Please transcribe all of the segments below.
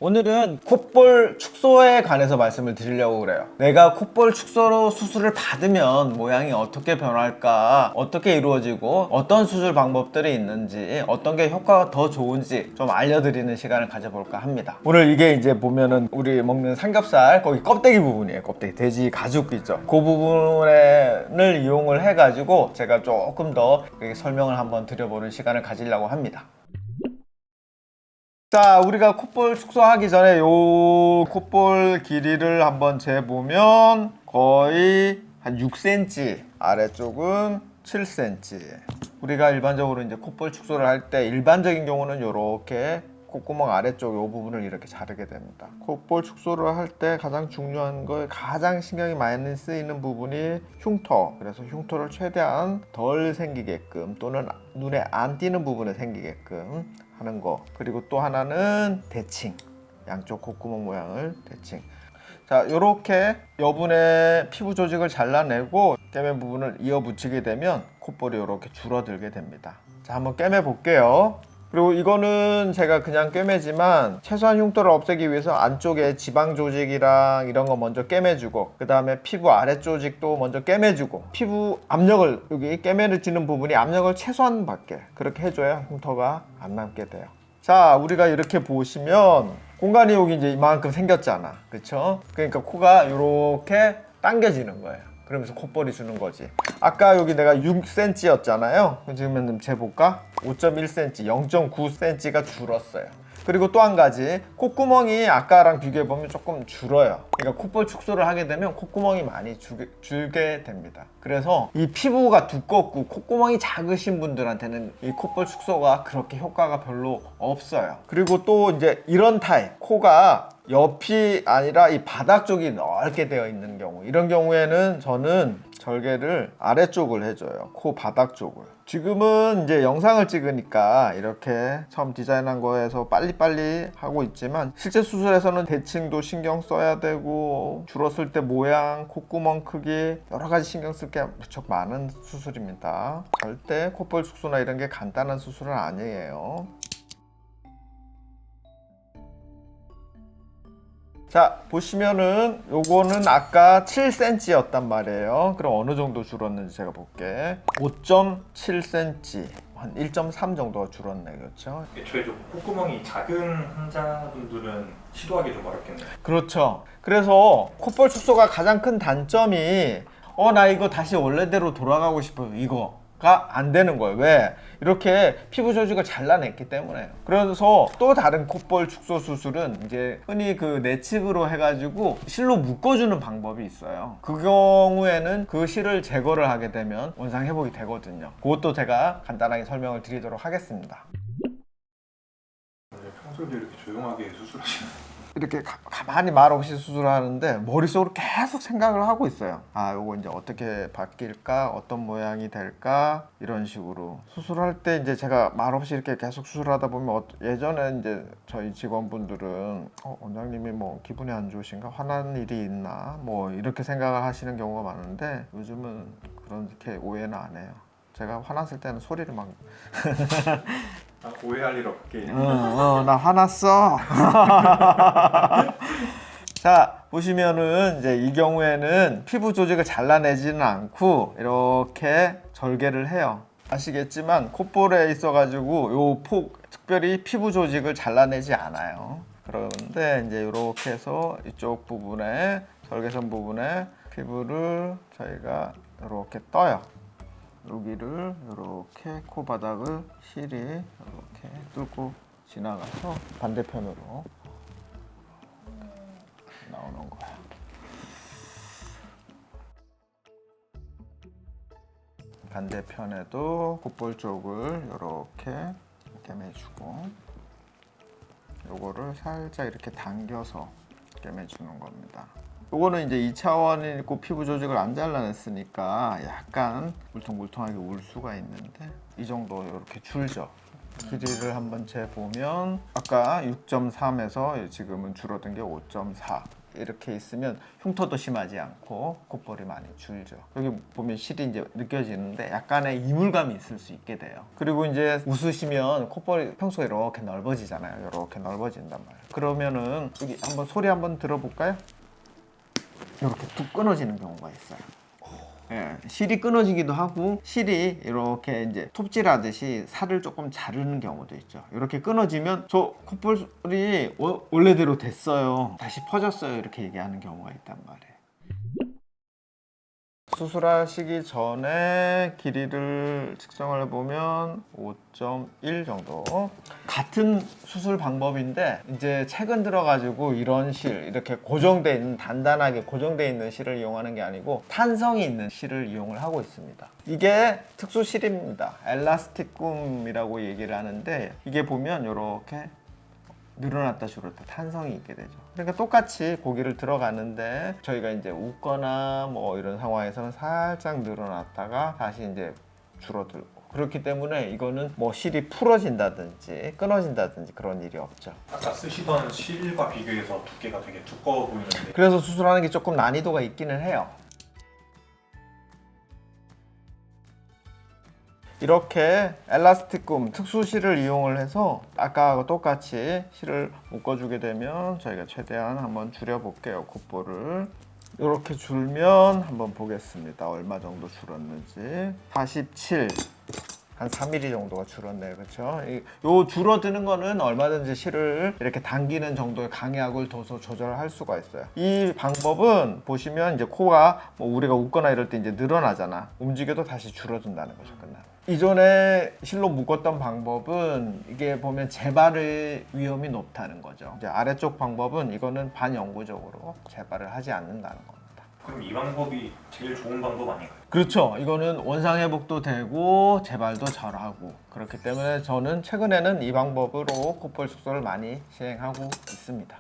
오늘은 콧볼 축소에 관해서 말씀을 드리려고 그래요. 내가 콧볼 축소로 수술을 받으면 모양이 어떻게 변할까, 어떻게 이루어지고 어떤 수술 방법들이 있는지, 어떤 게 효과가 더 좋은지 좀 알려드리는 시간을 가져볼까 합니다. 오늘 이게 이제 보면은 우리 먹는 삼겹살 거기 껍데기 부분이에요. 껍데기, 돼지 가죽 있죠. 그 부분을 이용을 해가지고 제가 조금 더 설명을 한번 드려보는 시간을 가지려고 합니다. 자, 우리가 콧볼 축소하기 전에 요 콧볼 길이를 한번 재보면 거의 한 6cm, 아래쪽은 7cm. 우리가 일반적으로 이제 콧볼 축소를 할 때 일반적인 경우는 요렇게 콧구멍 아래쪽 요 부분을 이렇게 자르게 됩니다. 콧볼 축소를 할 때 가장 중요한 거, 가장 신경이 많이 쓰이는 부분이 흉터. 그래서 흉터를 최대한 덜 생기게끔 또는 눈에 안 띄는 부분에 생기게끔 하는 거. 그리고 또 하나는 대칭. 양쪽 콧구멍 모양을 대칭. 자, 요렇게 여분의 피부 조직을 잘라내고 꿰맨 부분을 이어 붙이게 되면 콧볼이 요렇게 줄어들게 됩니다. 자, 한번 꿰매 볼게요. 그리고 이거는 제가 그냥 꿰매지만 최소한 흉터를 없애기 위해서 안쪽에 지방 조직이랑 이런 거 먼저 꿰매주고, 그 다음에 피부 아래 조직도 먼저 꿰매주고, 피부 압력을, 여기 꿰매를 찌는 부분이 압력을 최소한 받게 그렇게 해줘야 흉터가 안 남게 돼요. 자, 우리가 이렇게 보시면 공간이 여기 이제 이만큼 생겼잖아, 그쵸? 그러니까 코가 이렇게 당겨지는 거예요. 그러면서 콧볼이 주는 거지. 아까 여기 내가 6cm였잖아요. 지금 재볼까? 5.1cm, 0.9cm가 줄었어요. 그리고 또 한 가지, 콧구멍이 아까랑 비교해보면 조금 줄어요. 그러니까 콧볼 축소를 하게 되면 콧구멍이 많이 줄게 됩니다. 그래서 이 피부가 두껍고 콧구멍이 작으신 분들한테는 이 콧볼 축소가 그렇게 효과가 별로 없어요. 그리고 또 이제 이런 타입, 코가 옆이 아니라 이 바닥 쪽이 넓게 되어 있는 경우, 이런 경우에는 저는 절개를 아래쪽을 해줘요. 코 바닥 쪽을. 지금은 이제 영상을 찍으니까 이렇게 처음 디자인한 거에서 빨리빨리 하고 있지만, 실제 수술에서는 대칭도 신경 써야 되고 줄었을 때 모양, 콧구멍 크기 여러 가지 신경 쓸 게 무척 많은 수술입니다. 절대 콧볼 축소나 이런 게 간단한 수술은 아니에요. 자, 보시면은 요거는 아까 7cm였단 말이에요. 그럼 어느 정도 줄었는지 제가 볼게. 5.7cm, 한 1.3 정도가 줄었네, 그렇죠? 애초에 좀 콧구멍이 작은 환자분들은 시도하기 좀 어렵겠네요. 그렇죠. 그래서 콧볼 축소가 가장 큰 단점이 나 이거 다시 원래대로 돌아가고 싶어요, 이거가 안 되는 거예요. 왜? 이렇게 피부 조직을 잘라냈기 때문에. 그래서 또 다른 콧볼 축소 수술은 이제 흔히 그 내측으로 해가지고 실로 묶어주는 방법이 있어요. 그 경우에는 그 실을 제거를 하게 되면 원상 회복이 되거든요. 그것도 제가 간단하게 설명을 드리도록 하겠습니다. 평소에도 이렇게 조용하게 수술하시나요? 이렇게 가만히 말 없이 수술하는데 머릿속으로 계속 생각을 하고 있어요. 아, 요거 이제 어떻게 바뀔까, 어떤 모양이 될까, 이런 식으로 수술할 때 이제 제가 말 없이 이렇게 계속 수술하다 보면 예전에 이제 저희 직원분들은 원장님이 뭐 기분이 안 좋으신가, 화난 일이 있나, 뭐 이렇게 생각을 하시는 경우가 많은데 요즘은 그렇게 오해는 안 해요. 제가 화났을 때는 소리를 막 오해할 일 없게. 나 화났어. 자, 보시면은 이제 이 경우에는 피부 조직을 잘라내지는 않고 이렇게 절개를 해요. 아시겠지만 콧볼에 있어가지고 요 폭, 특별히 피부 조직을 잘라내지 않아요. 그런데 이제 이렇게 해서 이쪽 부분에, 절개선 부분에 피부를 저희가 이렇게 떠요. 여기를 이렇게 코 바닥을 실이 이렇게 뚫고 지나가서 반대편으로 나오는 거야. 반대편에도 콧볼 쪽을 이렇게 꿰매주고, 요거를 살짝 이렇게 당겨서 꿰매주는 겁니다. 요거는 이제 2차원이고 피부 조직을 안 잘라냈으니까 약간 물통물통하게 울 수가 있는데 이 정도 이렇게 줄죠. 길이를 한번 재보면 아까 6.3에서 지금은 줄어든 게 5.4, 이렇게 있으면 흉터도 심하지 않고 콧볼이 많이 줄죠. 여기 보면 실이 이제 느껴지는데 약간의 이물감이 있을 수 있게 돼요. 그리고 이제 웃으시면 콧볼이 평소에 이렇게 넓어지잖아요. 이렇게 넓어진단 말이에요. 그러면은 여기 한번 소리 한번 들어볼까요? 이렇게 툭 끊어지는 경우가 있어요. 예, 실이 끊어지기도 하고 실이 이렇게 이제 톱질하듯이 살을 조금 자르는 경우도 있죠. 이렇게 끊어지면 저 콧볼이 원래대로 됐어요, 다시 퍼졌어요, 이렇게 얘기하는 경우가 있단 말이에요. 수술하시기 전에 길이를 측정을 해보면 5.1 정도. 같은 수술 방법인데 이제 최근 들어가지고 이런 실, 이렇게 고정되어 있는, 단단하게 고정되어 있는 실을 이용하는 게 아니고 탄성이 있는 실을 이용을 하고 있습니다. 이게 특수 실입니다. 엘라스티쿰이라고 얘기를 하는데, 이게 보면 이렇게 늘어났다 줄었다 탄성이 있게 되죠. 그러니까 똑같이 고기를 들어가는데 저희가 이제 웃거나 뭐 이런 상황에서는 살짝 늘어났다가 다시 이제 줄어들고, 그렇기 때문에 이거는 뭐 실이 풀어진다든지 끊어진다든지 그런 일이 없죠. 아까 쓰시던 실과 비교해서 두께가 되게 두꺼워 보이는데 그래서 수술하는 게 조금 난이도가 있기는 해요. 이렇게 엘라스티쿰 특수실을 이용을 해서 아까하고 똑같이 실을 묶어주게 되면 저희가 최대한 한번 줄여볼게요. 콧볼을 이렇게 줄면 한번 보겠습니다. 얼마 정도 줄었는지. 47, 한 3mm 정도가 줄었네요. 그렇죠? 요 줄어드는 거는 얼마든지 실을 이렇게 당기는 정도의 강약을 둬서 조절할 수가 있어요. 이 방법은 보시면 이제 코가 뭐 우리가 웃거나 이럴 때 이제 늘어나잖아. 움직여도 다시 줄어든다는 거죠. 끝나면. 이전에 실로 묶었던 방법은 이게 보면 재발의 위험이 높다는 거죠. 이제 아래쪽 방법은 이거는 반영구적으로 재발을 하지 않는다는 겁니다. 그럼 이 방법이 제일 좋은 방법 아닌가요? 그렇죠. 이거는 원상 회복도 되고 재발도 잘하고, 그렇기 때문에 저는 최근에는 이 방법으로 콧볼 축소를 많이 시행하고 있습니다.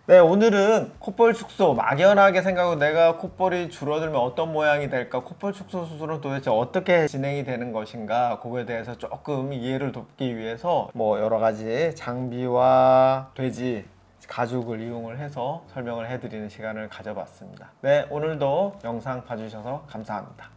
네, 오늘은 콧볼 축소, 막연하게 생각하고 내가 콧볼이 줄어들면 어떤 모양이 될까, 콧볼 축소 수술은 도대체 어떻게 진행이 되는 것인가, 그거에 대해서 조금 이해를 돕기 위해서 뭐 여러 가지 장비와 돼지 가죽을 이용을 해서 설명을 해드리는 시간을 가져봤습니다. 네, 오늘도 영상 봐주셔서 감사합니다.